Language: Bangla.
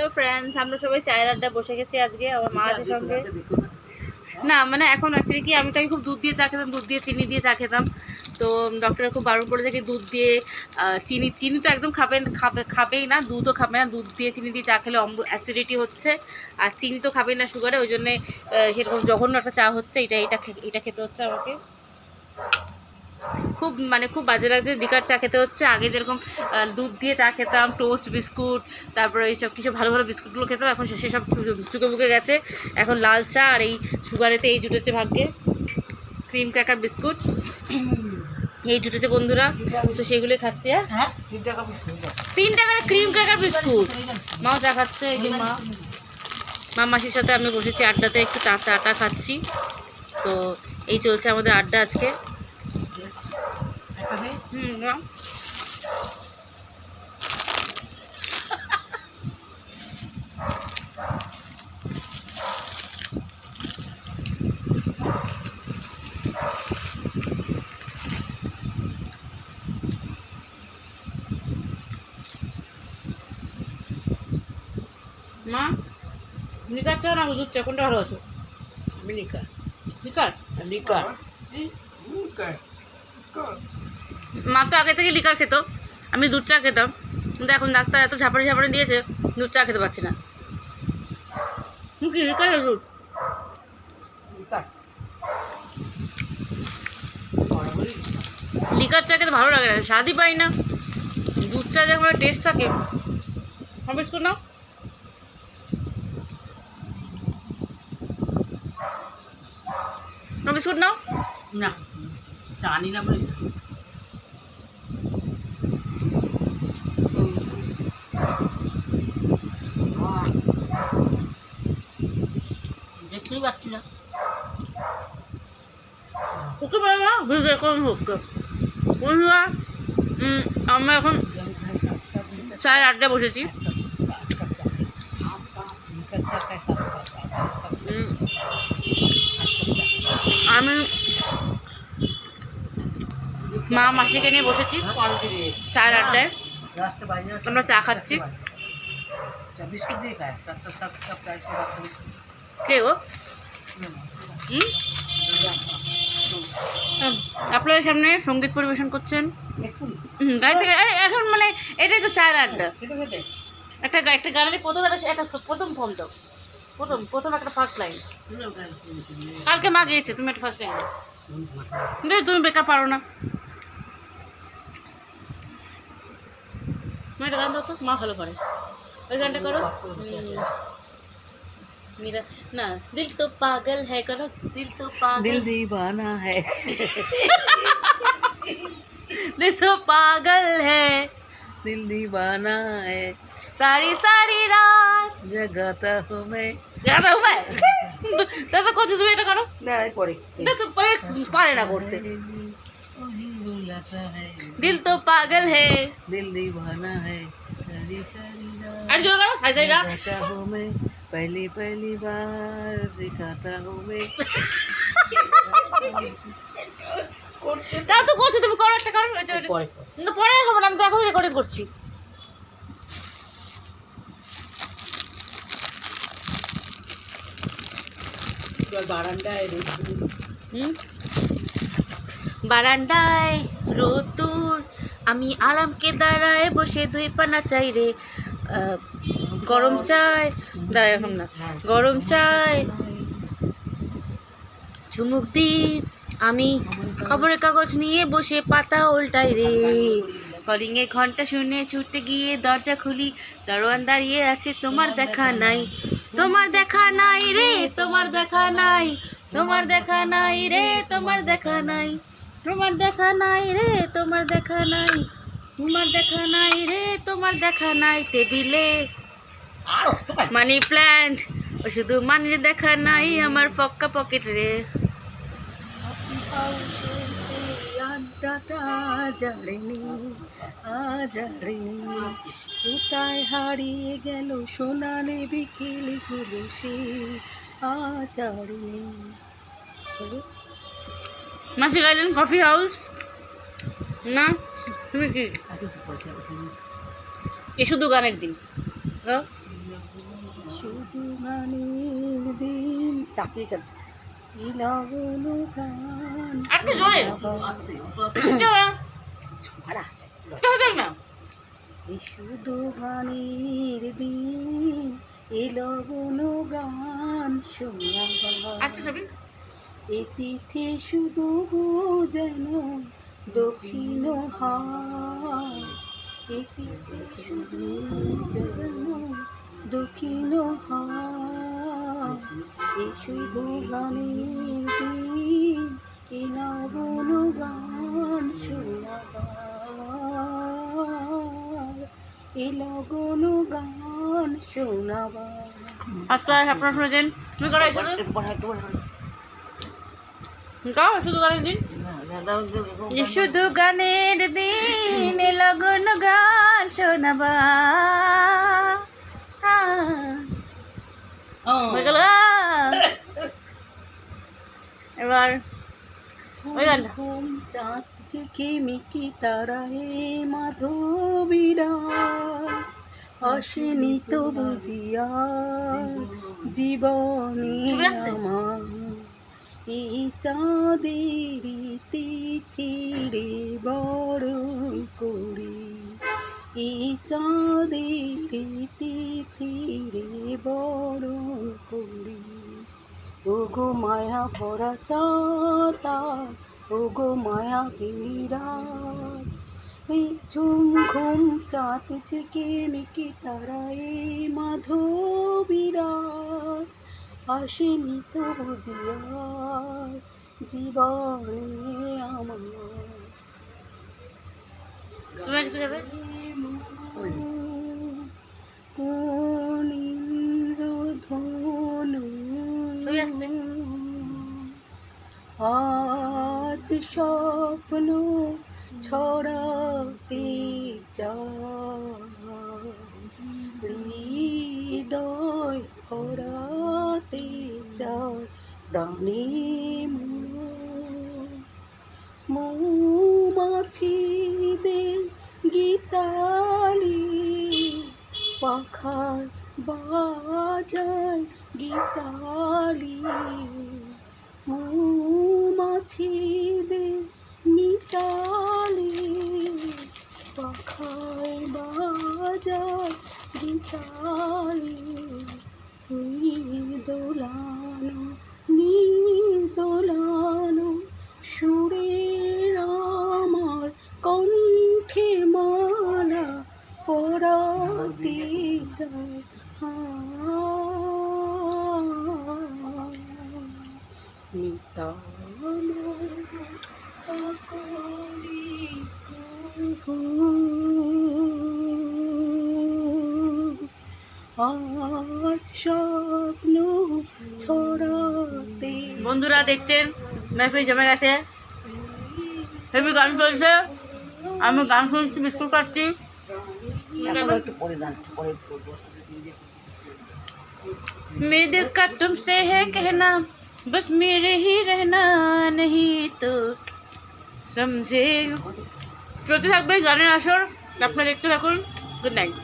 হ্যালো ফ্রেন্ডস, আমরা সবাই চায়ের আড্ডা বসে গেছি আজকে। আমার মা আছে সঙ্গে। না মানে এখন অ্যাকচুয়ালি কি, আমি তো খুব দুধ দিয়ে চা খেতাম, দুধ দিয়ে চিনি দিয়ে চা খেতাম। তো ডক্টর খুব বারণ করে থাকে দুধ দিয়ে চিনি তো একদম খাবেই না, দুধও খাবে না। দুধ দিয়ে চিনি দিয়ে চা খেলে অ্যাসিডিটি হচ্ছে, আর চিনি তো খাবেই না সুগারে। ওই জন্যে সেরকম জঘন্য একটা চা হচ্ছে, এটা খেতে হচ্ছে আমাকে। খুব বাজে লাগছে, লিকার চা খেতে হচ্ছে। আগে যেরকম দুধ দিয়ে চা খেতাম, টোস্ট বিস্কুট, তারপরে এইসব কিছু ভালো ভালো বিস্কুটগুলো খেতাম, এখন সেসব চুকে বুকে গেছে। এখন লাল চা আর এই সুগারেতে এই জুটেছে ভাগ্যে। ক্রিম ক্র্যাকার বিস্কুট এই জুটেছে বন্ধুরা, তো সেগুলোই খাচ্ছে। হ্যাঁ 3 টাকার ক্রিম ক্র্যাকার বিস্কুট। মাও চা খাচ্ছে, এই যে মা মাসির সাথে আমি বসেছি আড্ডাতে, একটু চাটা খাচ্ছি। তো এই চলছে আমাদের আড্ডা আজকে। মা লিকার চা না হুজুর চা, কোনটা ভালো আছে? আমি লিকার। লিকার মা তো আগে থেকে লিকার খেত, আমি দুধ চা খেতাম। কিন্তু এখন ডাক্তার এত ঝাপাড়ি দিয়েছে, দুধ চা খেতে পারছি না। কি লিকার দুধ? লিকার চা খেতে ভালো লাগে না, স্বাদই পাই না। দুধ চা যখন টেস্ট থাকে। বিস্কুট নাও। বিস্কুট নাও না, জানি না বলে দেখতেই পাচ্ছি না। ওকে বলো না ভিডিও কোন হোক বন্ধুরা। আমরা এখন চায়ের আড্ডা বসেছি। আমি মা মাসিকে নিয়ে বসেছি চায়ের আড্ডায়, আমরা চা খাচ্ছি। কে গো? আপনাদের সামনে সঙ্গীত পরিবেশন করছেন গাড়ি থেকে। এখন মানে এটাই তো চায়ের আড্ডা। একটা গানের প্রথম ফর্ম দাও, প্রথম একটা ফার্স্ট লাইন। কালকে মা গিয়েছে, তুমি একটা ফার্স্ট লাইন দাও। তুমি বেকার পারো না, তুমি একটা গান দাও তো, মা ভালো পারে। ওই গানটা করো। मेरा ना दिल तो पागल है, करो दिल तो पागल, दिल दीवाना है दिल तो पागल है, दिल दीवाना है, सारी सारी रात जगाता हूँ मैं। তো করছো তুমি, এটা করো না পরে না, তো পারে না করতে। दिल तो पागल है, दिल दीवाना है, सारी सारी रात আর জোরে করো, সারি সারি রাত जगाता हूँ मैं, पहली पहली बार सिखाता हूँ मैं। তাও তো করছো তুমি, করো একটা করো। পরে পরে হবে না, আমি তো এখন রেকর্ডিং করছি। বারান্দায় রোদ্দুর, আমি আরামকে দাঁড়ায় বসে 2 পানা চাই রে, গরম চাই দাঁড়ায় এখন না, গরম চাই চুমুক দি, আমি খবরের কাগজ নিয়ে বসে পাতা উল্টাই রে, কলিংয়ে ঘন্টা শুনে ছুটে গিয়ে দরজা খুলি, দারোয়ান দাঁড়িয়ে আছে, তোমার দেখা নাই, তোমার দেখা নাই রে, তোমার দেখা নাই, তোমার দেখা নাই রে, তোমার দেখা নাই, তোমার দেখা নাই রে, তোমার দেখা নাই, তোমার দেখা নাই রে, তোমার দেখা নাই, টেবিলে মানি প্ল্যান্ট, শুধু মানির দেখা নাই, আমার ফক্কা পকেট রে। কোথায় হারিয়ে গেল সোনালি বিকেলগুলো, সে আজারে। মাসি গাইলেন কফি হাউস না, তুমি কি এ শুধু গানের দিন শুধু গানের দিন তাকিয়ে কেন লগন গান একটু জোরে ঝুমারা আছে না এই শুধু গানের দিন এ লগন গান শোনাবার আচ্ছা সবই এ তিথি শুধু যেন দক্ষিণ হাত এ তিথি শুধু যেন দক্ষিণ হাত এ শুধু গানের দিন এ লগন গান শোনাবার এ লগন গান শোনাবার আজকে আপনারা শুনেছেন তুমি করো শুধু গাও শুধু গানের দিন শুধু গানের দিন এ লগন গান শোনাবা হয়ে গেল এবার ওই গানটা ঘুম চাঁদ জেগে মিকি তারায় মাধবীরা আসেনি তো বুঝিয়া জীবনে চলে আসছে? আমার এই চাঁদের তিথিরে বরণ করি এই চাঁদের তিথিরে বরণ করি ওগো মায়া ভরা চাঁদা ওগো মায়া বিড়া এই ঝুম ঘুম চাঁদ থেকে মিকি তারায় মাধবীরা আসেনি তো বুঝিয়া জীবনে আমার তুমি কিছু যাবে কোন ইন্দ্রধনু ছবি আসছে। আজ স্বপ্ন ছড়াতে হৃদয় ভরাতে চায় প্রাণে মৌমাছিদের গীতালি পাখার বাজায় গীতালি মৌমাছিদের মিতালি পাখায় বাজায় গীতালি তুই দোলানো দোলানো সুরের আমার কণ্ঠে মালা পরাতে যায় আজ স্বপ্ন ছড়াতে বন্ধুরা দেখছেন মেহফিল জমে গেছে হেবি গান চলছে আমি গান শুনছি বিস্কুট খাচ্ছি একটু পরে গান পরে मेरे दिल का तुमसे है कहना बस मेरे ही रहना नहीं तो समझे চলতে থাকবে গানের আসর আপনারা দেখতে থাকুন গুড নাইট